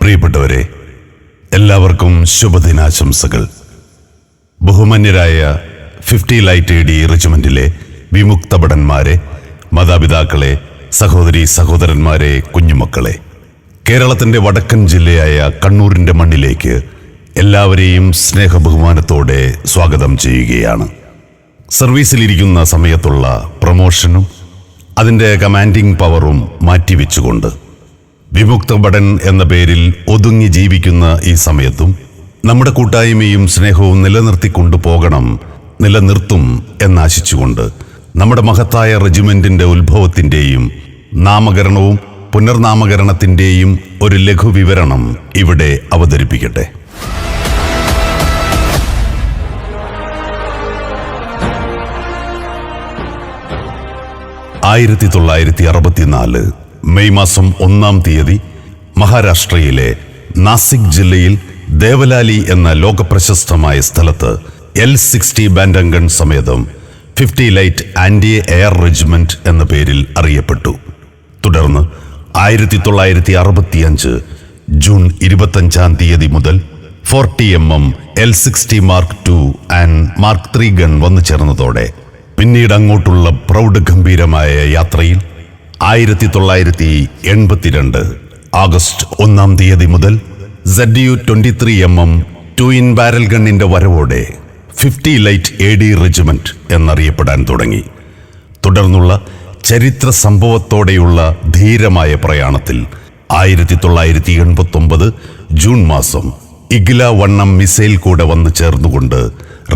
പ്രിയപ്പെട്ടവരെ, എല്ലാവർക്കും ശുഭദിനാശംസകൾ. ബഹുമാന്യരായ 50 ലൈറ്റ് AD റെജിമെന്റിലെ വിമുക്ത ഭടന്മാരെ, മാതാപിതാക്കളെ, സഹോദരി സഹോദരന്മാരെ, കുഞ്ഞുമക്കളെ, കേരളത്തിന്റെ വടക്കൻ ജില്ലയായ കണ്ണൂരിന്റെ മണ്ണിലേക്ക് എല്ലാവരെയും സ്നേഹബഹുമാനത്തോടെ സ്വാഗതം ചെയ്യുകയാണ്. സർവീസിലിരിക്കുന്ന സമയത്തുള്ള പ്രമോഷനും അതിൻ്റെ കമാൻഡിംഗ് പവറും മാറ്റിവെച്ചുകൊണ്ട് വിമുക്ത ഭടൻ എന്ന പേരിൽ ഒതുങ്ങി ജീവിക്കുന്ന ഈ സമയത്തും നമ്മുടെ കൂട്ടായ്മയും സ്നേഹവും നിലനിർത്തും എന്നാശിച്ചുകൊണ്ട് നമ്മുടെ മഹത്തായ റെജിമെന്റിന്റെ ഉത്ഭവത്തിന്റെയും നാമകരണവും പുനർനാമകരണത്തിന്റെയും ഒരു ലഘുവിവരണം ഇവിടെ അവതരിപ്പിക്കട്ടെ. (1964) മെയ് മാസം 1-ാം തീയതി മഹാരാഷ്ട്രയിലെ നാസിക് ജില്ലയിൽ ദേവലാലി എന്ന ലോകപ്രശസ്തമായ സ്ഥലത്ത് L-60 ബാൻഡംഗൺ സമേതം 50 ലൈറ്റ് ആന്റി എയർ റെജിമെന്റ് എന്ന പേരിൽ അറിയപ്പെട്ടു. തുടർന്ന് 1965 ജൂൺ 25-ാം തീയതി മുതൽ 40mm L-60 mark II and mark III gun വന്നു ചേർന്നതോടെ പിന്നീട് അങ്ങോട്ടുള്ള പ്രൗഢഗംഭീരമായ യാത്രയിൽ 1982 ആഗസ്റ്റ് 1-ാം തീയതി മുതൽ ZU-23mm ട്വിൻ ബാരൽ ഗണ്ണിന്റെ വരവോടെ 50 ലൈറ്റ് AD റെജിമെന്റ് എന്നറിയപ്പെടാൻ തുടങ്ങി. തുടർന്നുള്ള ചരിത്ര സംഭവത്തോടെയുള്ള ധീരമായ പ്രയാണത്തിൽ 1989 ജൂൺ മാസം ഇഗ്ല 1M മിസൈൽ കൂടെ വന്നു ചേർന്നുകൊണ്ട്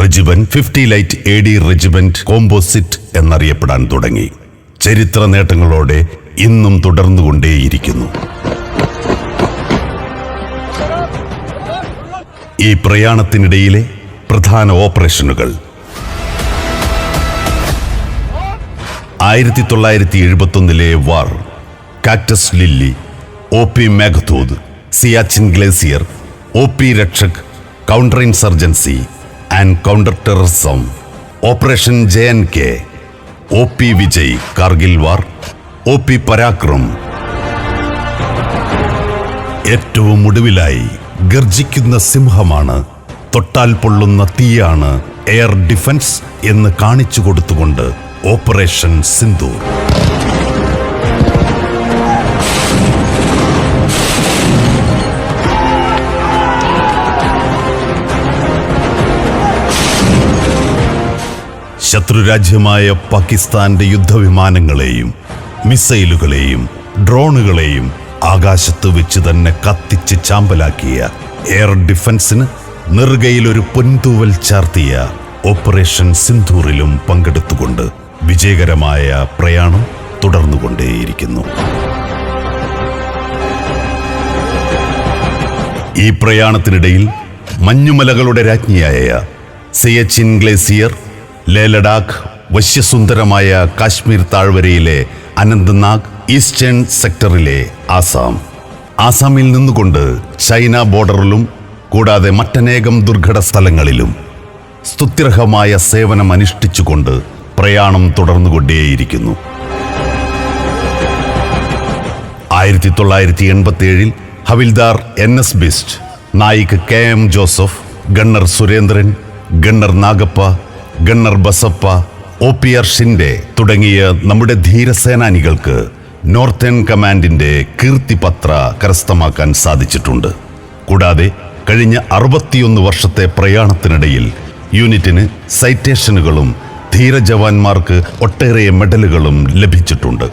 regiment 50 light AD regiment composite എന്നറിയപ്പെടാൻ തുടങ്ങി. ചരിത്ര നേട്ടങ്ങളോടെ ഇന്നും തുടർന്നുകൊണ്ടേയിരിക്കുന്നു. ഈ പ്രയാണത്തിനിടയിലെ പ്രധാന ഓപ്പറേഷനുകൾ: 1971 war, cactus lily, OP Meghdoot, Siachen glacier, OP Rakshak, counter insurgency and counter terrorism, operation JNK, OP Vijay Kargil war, OP Parakram. ഏറ്റവും ഒടുവിലായി ഗർജിക്കുന്ന സിംഹമാണ്, തൊട്ടാൽ പൊള്ളുന്ന തീയാണ് എയർ ഡിഫൻസ് എന്ന് കാണിച്ചു കൊടുത്തുകൊണ്ട് ഓപ്പറേഷൻ സിന്ദൂർ. ശത്രുരാജ്യമായ പാകിസ്ഥാന്റെ യുദ്ധവിമാനങ്ങളെയും മിസൈലുകളെയും ഡ്രോണുകളെയും ആകാശത്ത് വെച്ച് തന്നെ കത്തിച്ച് ചാമ്പലാക്കിയ എയർ ഡിഫൻസിന് നെറുകയിലൊരു പൊൻതൂവൽ ചാർത്തിയ ഓപ്പറേഷൻ സിന്ദൂറിലും പങ്കെടുത്തുകൊണ്ട് വിജയകരമായ പ്രയാണം തുടർന്നുകൊണ്ടേയിരിക്കുന്നു. ഈ പ്രയാണത്തിനിടയിൽ മഞ്ഞുമലകളുടെ രാജ്ഞിയായ സിയാച്ചിൻ ഗ്ലേസിയർ, ലേ ലഡാക്ക്, വശ്യസുന്ദരമായ കാശ്മീർ താഴ്വരയിലെ അനന്ത്നാഗ്, ഈസ്റ്റേൺ സെക്ടറിലെ ആസാമിൽ നിന്നുകൊണ്ട് ചൈന ബോർഡറിലും കൂടാതെ മറ്റനേകം ദുർഘട സ്ഥലങ്ങളിലും സ്തുത്യർഹമായ സേവനം അനുഷ്ഠിച്ചുകൊണ്ട് പ്രയാണം തുടർന്നുകൊണ്ടേയിരിക്കുന്നു. 1987 Havildar NS Bisht, Naik KM Joseph, gunner Surendran, gunner Nagappa, gunner Basappa, OPR Shinde തുടങ്ങിയ നമ്മുടെ ധീരസേനാനികൾക്ക് നോർത്തേൺ കമാൻഡിന്റെ കീർത്തിപത്ര കരസ്ഥമാക്കാൻ സാധിച്ചിട്ടുണ്ട്. കൂടാതെ കഴിഞ്ഞ 61 വർഷത്തെ പ്രയാണത്തിനിടയിൽ യൂണിറ്റിന് സൈറ്റേഷനുകളും ധീരജവാന്മാർക്ക് ഒട്ടേറെ മെഡലുകളും ലഭിച്ചിട്ടുണ്ട്.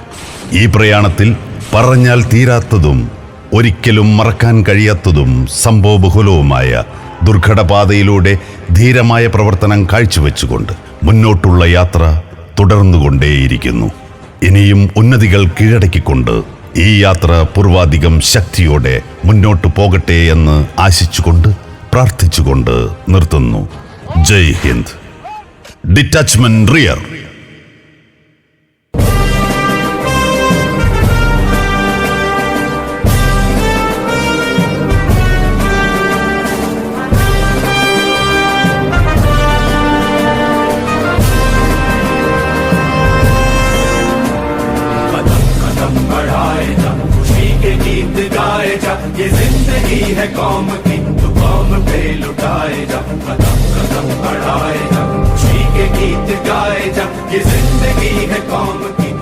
ഈ പ്രയാണത്തിൽ പറഞ്ഞാൽ തീരാത്തതും ഒരിക്കലും മറക്കാൻ കഴിയാത്തതും സംഭവബഹുലവുമായ ദുർഘടപാതയിലൂടെ ധീരമായ പ്രവർത്തനം കാഴ്ചവെച്ചുകൊണ്ട് മുന്നോട്ടുള്ള യാത്ര തുടർന്നുകൊണ്ടേയിരിക്കുന്നു. ഇനിയും ഉന്നതികൾ കീഴടക്കിക്കൊണ്ട് ഈ യാത്ര പൂർവാധികം ശക്തിയോടെ മുന്നോട്ടു പോകട്ടെ എന്ന് ആശിച്ചുകൊണ്ട് പ്രാർത്ഥിച്ചുകൊണ്ട് നിർത്തുന്നു. ജയ് ഹിന്ദ്. Detachment rear. गीत गाए जा, ये जिंदगी है कौम की, तू कौम पे लुटाए जा, कदम कदम बढ़ाए जा, खुशी के गीत गाए जा, ये जिंदगी है कौम की।